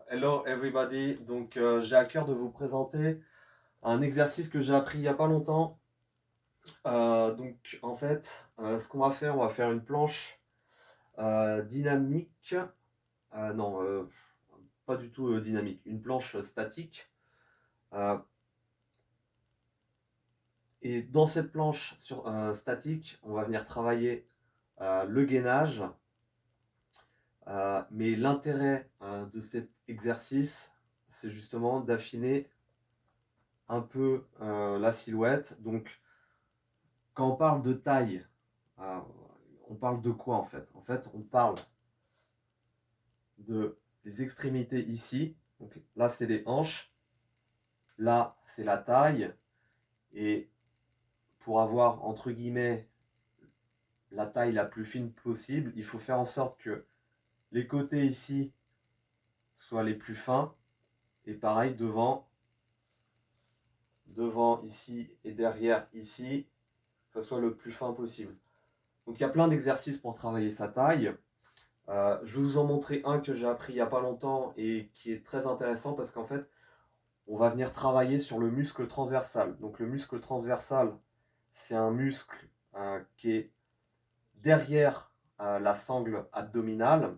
Hello everybody. Donc j'ai à cœur de vous présenter un exercice que j'ai appris il n'y a pas longtemps. Donc en fait, ce qu'on on va faire une planche dynamique. Non, pas du tout dynamique. Une planche statique. Euh, et dans cette planche statique, on va venir travailler le gainage. Mais l'intérêt de cet exercice, c'est justement d'affiner un peu la silhouette. Donc, quand on parle de taille, euh, on parle de quoi en fait? En fait, on parle de les extrémités ici. Donc là, c'est les hanches. Là, c'est la taille. Et pour avoir, entre guillemets, la taille la plus fine possible, il faut faire en sorte que les côtés ici soient les plus fins. Et pareil, devant ici et derrière ici, que ce soit le plus fin possible. Donc il y a plein d'exercices pour travailler sa taille. Je vais vous en montrer un que j'ai appris il n'y a pas longtemps et qui est très intéressant parce qu'en fait, on va venir travailler sur le muscle transversal. Donc le muscle transversal, c'est un muscle qui est derrière la sangle abdominale.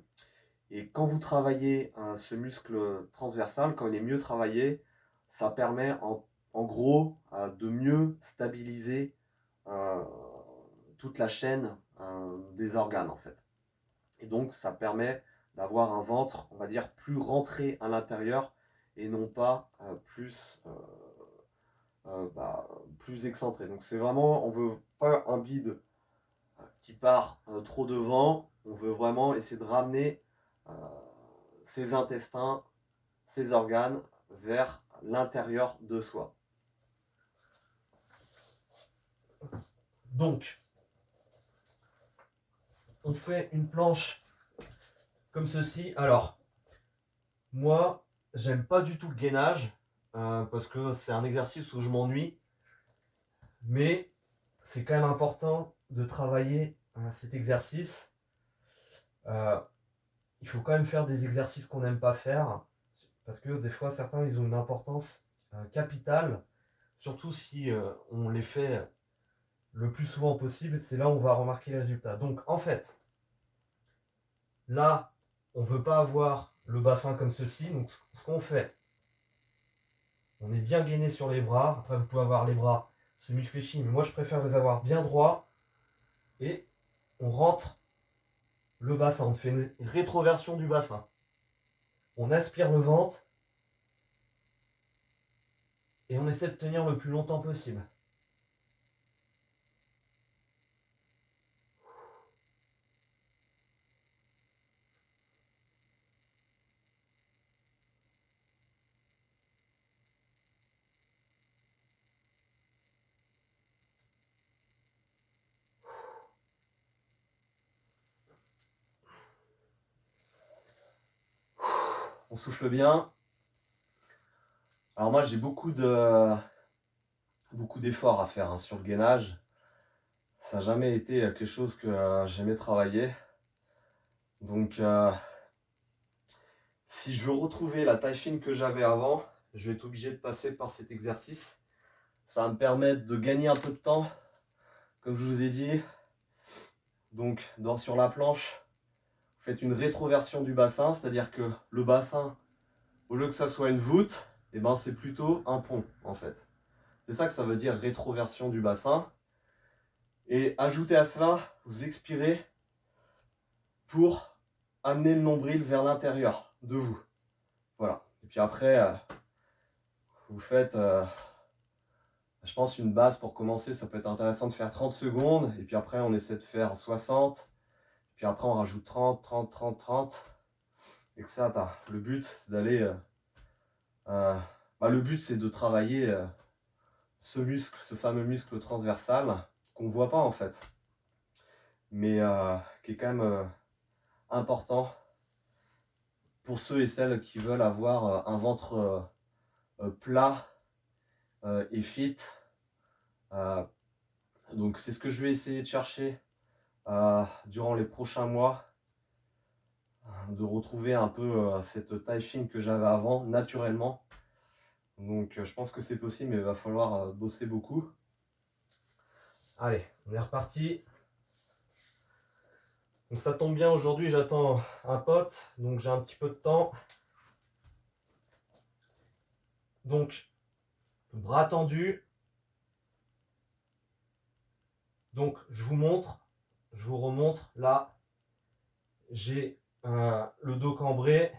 Et quand vous travaillez ce muscle transversal, quand il est mieux travaillé, ça permet en gros de mieux stabiliser euh, toute la chaîne des organes en fait. Et donc ça permet d'avoir un ventre, on va dire, plus rentré à l'intérieur et non pas plus excentré. Donc c'est vraiment, on veut pas un bide qui part trop devant, on veut vraiment essayer de ramener euh, ses intestins, ses organes vers l'intérieur de soi. Donc, on fait une planche comme ceci. Alors, moi, j'aime pas du tout le gainage parce que c'est un exercice où je m'ennuie, mais c'est quand même important de travailler cet exercice. Euh, il faut quand même faire des exercices qu'on n'aime pas faire parce que des fois, certains ils ont une importance capitale, surtout si on les fait le plus souvent possible. C'est là où on va remarquer les résultats. Donc, en fait, là, on ne veut pas avoir le bassin comme ceci. Donc, ce qu'on fait, on est bien gainé sur les bras. Après, vous pouvez avoir les bras semi-fléchis, mais moi, je préfère les avoir bien droits. Et on rentre le bassin. On fait une rétroversion du bassin. On aspire le ventre et on essaie de tenir le plus longtemps possible. On souffle bien. Alors moi, j'ai beaucoup d'efforts à faire sur le gainage. Ça n'a jamais été quelque chose que j'aimais travailler. Donc, si je veux retrouver la taille fine que j'avais avant, je vais être obligé de passer par cet exercice. Ça va me permettre de gagner un peu de temps, comme je vous ai dit. Donc, sur la planche, vous faites une rétroversion du bassin, c'est-à-dire que le bassin, au lieu que ça soit une voûte, eh ben, c'est plutôt un pont, en fait. C'est ça que ça veut dire rétroversion du bassin. Et ajoutez à cela, vous expirez pour amener le nombril vers l'intérieur de vous. Voilà. Et puis après, vous faites, je pense, une base pour commencer. Ça peut être intéressant de faire 30 secondes. Et puis après, on essaie de faire 60. Puis après, on rajoute 30, 30, 30, 30. Et que ça, le but, c'est d'aller. Le but, c'est de travailler ce muscle, ce fameux muscle transversal qu'on ne voit pas en fait, mais qui est quand même important pour ceux et celles qui veulent avoir un ventre plat et fit. Donc c'est ce que je vais essayer de chercher durant les prochains mois. de retrouver un peu cette taille fine que j'avais avant, naturellement. Donc je pense que c'est possible, mais il va falloir bosser beaucoup. Allez, on est reparti. Donc ça tombe bien, aujourd'hui j'attends un pote, donc j'ai un petit peu de temps. Donc, bras tendus. Donc je vous montre, je vous remontre, là, j'ai le dos cambré,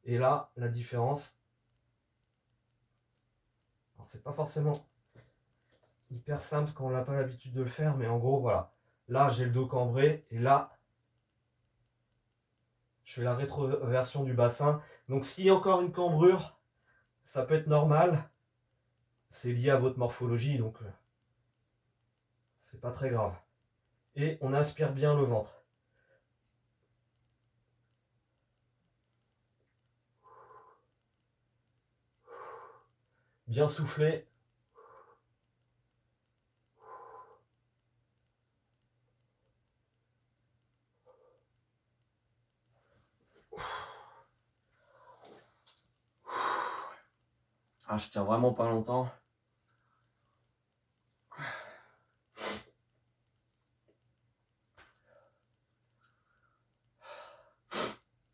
et là, la différence. Alors c'est pas forcément hyper simple quand on n'a pas l'habitude de le faire, mais en gros, voilà. Là, j'ai le dos cambré, et là, je fais la rétroversion du bassin. Donc s'il y a encore une cambrure, ça peut être normal. C'est lié à votre morphologie, donc c'est pas très grave. Et on inspire bien le ventre. Bien souffler. Ah, je tiens vraiment pas longtemps.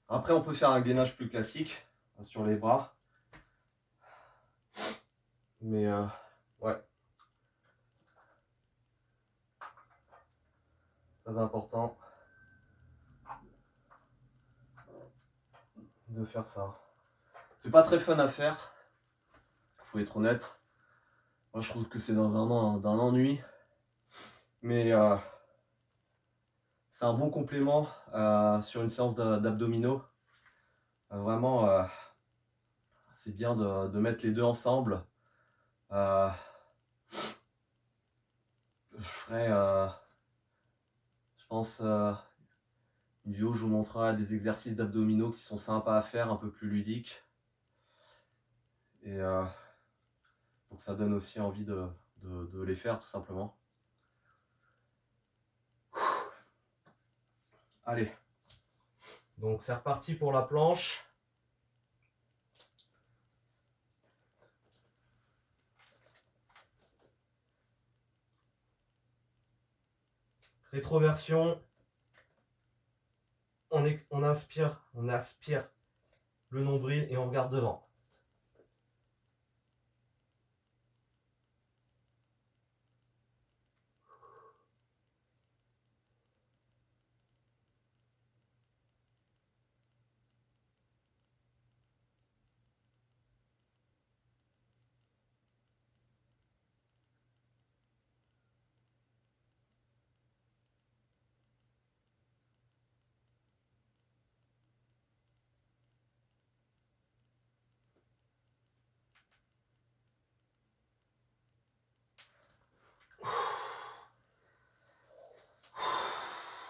Après, on peut faire un gainage plus classique sur les bras. Mais ouais. Très important de faire ça. C'est pas très fun à faire. Faut être honnête. Moi, je trouve que c'est d'un ennui. Mais c'est un bon complément sur une séance d'abdominaux. Vraiment, c'est bien de mettre les deux ensemble. Je ferai, je pense, une vidéo où je vous montrerai des exercices d'abdominaux qui sont sympas à faire, un peu plus ludiques. Et donc ça donne aussi envie de les faire, tout simplement. Allez. Donc c'est reparti pour la planche. Rétroversion. On inspire le nombril et on regarde devant.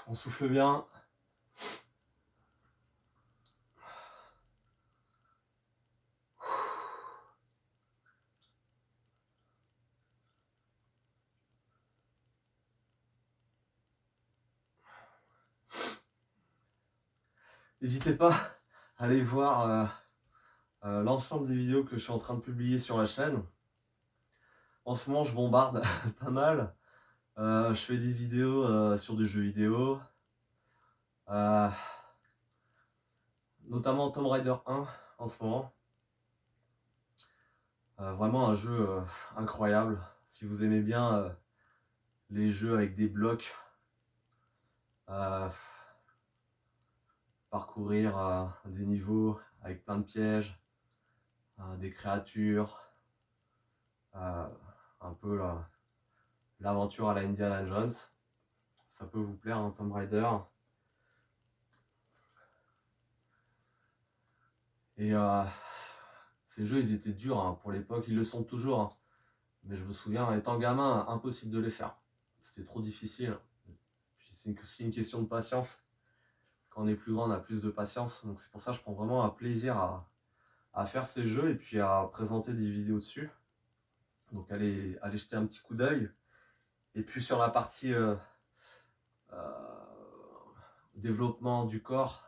On souffle bien. N'hésitez pas à aller voir l'ensemble des vidéos que je suis en train de publier sur la chaîne. En ce moment, je bombarde pas mal. Je fais des vidéos sur des jeux vidéo. Notamment Tomb Raider 1 en ce moment. Vraiment un jeu incroyable. Si vous aimez bien les jeux avec des blocs, parcourir des niveaux avec plein de pièges, des créatures, un peu l'aventure à la Indiana Jones. Ça peut vous plaire, hein, Tomb Raider. Et ces jeux, ils étaient durs hein, pour l'époque, ils le sont toujours. Hein. Mais je me souviens, étant gamin, impossible de les faire. C'était trop difficile. C'est aussi une question de patience. Quand on est plus grand, on a plus de patience. Donc c'est pour ça que je prends vraiment un plaisir à faire ces jeux et puis à présenter des vidéos dessus. Donc allez jeter un petit coup d'œil. Et puis sur la partie développement du corps,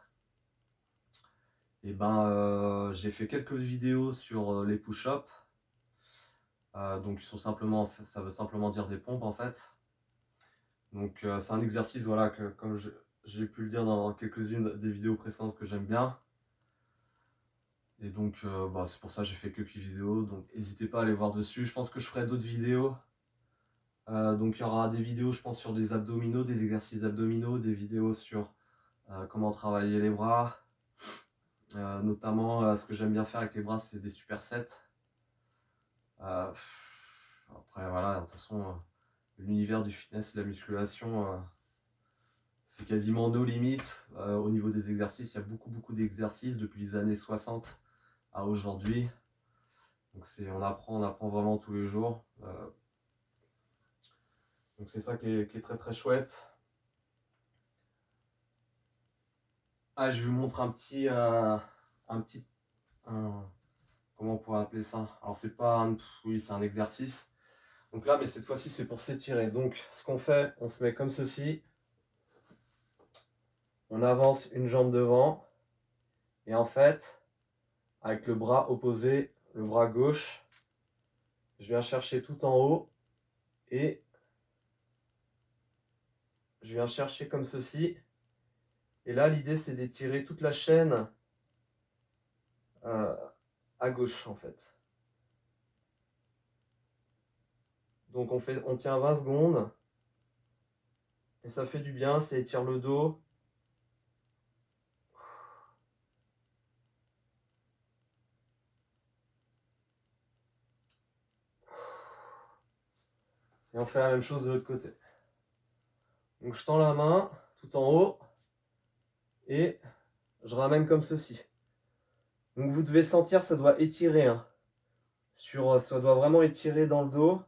Et ben j'ai fait quelques vidéos sur les push-ups. Donc ça veut simplement dire des pompes en fait. Donc c'est un exercice voilà, que comme j'ai pu le dire dans quelques-unes des vidéos précédentes que j'aime bien. Et donc c'est pour ça que j'ai fait quelques vidéos. Donc n'hésitez pas à aller voir dessus. Je pense que je ferai d'autres vidéos. Donc il y aura des vidéos je pense sur des abdominaux, des exercices d'abdominaux, des vidéos sur comment travailler les bras. Notamment ce que j'aime bien faire avec les bras c'est des supersets. Après voilà, de toute façon l'univers du fitness et de la musculation c'est quasiment nos limites. Au niveau des exercices, il y a beaucoup d'exercices depuis les années 60 à aujourd'hui. Donc on apprend vraiment tous les jours. Donc c'est ça qui est très chouette. Ah, je vous montre comment on pourrait appeler ça? Alors c'est pas oui, c'est un exercice. Donc là, mais cette fois-ci, c'est pour s'étirer. Donc ce qu'on fait, on se met comme ceci. On avance une jambe devant. Et en fait, avec le bras opposé, le bras gauche, je viens chercher tout en haut. Et je viens chercher comme ceci. Et là, l'idée, c'est d'étirer toute la chaîne à gauche, en fait. Donc, on tient 20 secondes. Et ça fait du bien, ça étire le dos. Et on fait la même chose de l'autre côté. Donc, je tends la main tout en haut. Et je ramène comme ceci. Donc, vous devez sentir, ça doit étirer. Hein. Ça doit vraiment étirer dans le dos.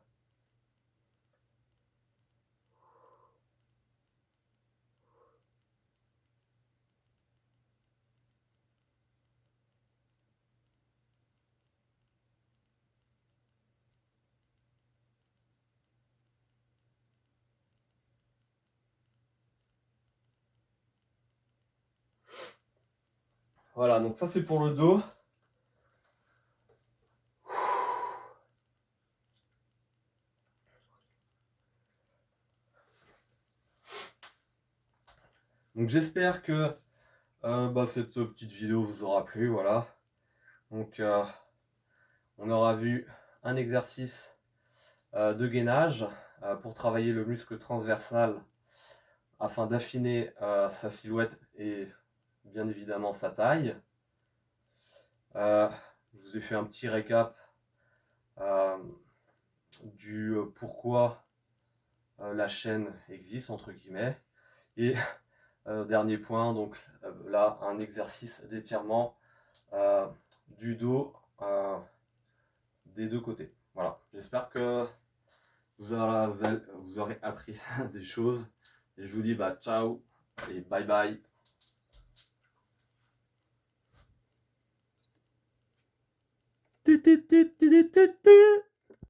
Voilà, donc ça c'est pour le dos. Donc j'espère que cette petite vidéo vous aura plu, voilà. Donc on aura vu un exercice de gainage pour travailler le muscle transversal afin d'affiner sa silhouette et bien évidemment sa taille. Je vous ai fait un petit récap du pourquoi la chaîne existe entre guillemets. Et dernier point, donc là un exercice d'étirement du dos des deux côtés. Voilà, j'espère que vous aurez appris des choses. Et je vous dis ciao et bye bye. Tu, tu, tu, tu, tu, tu.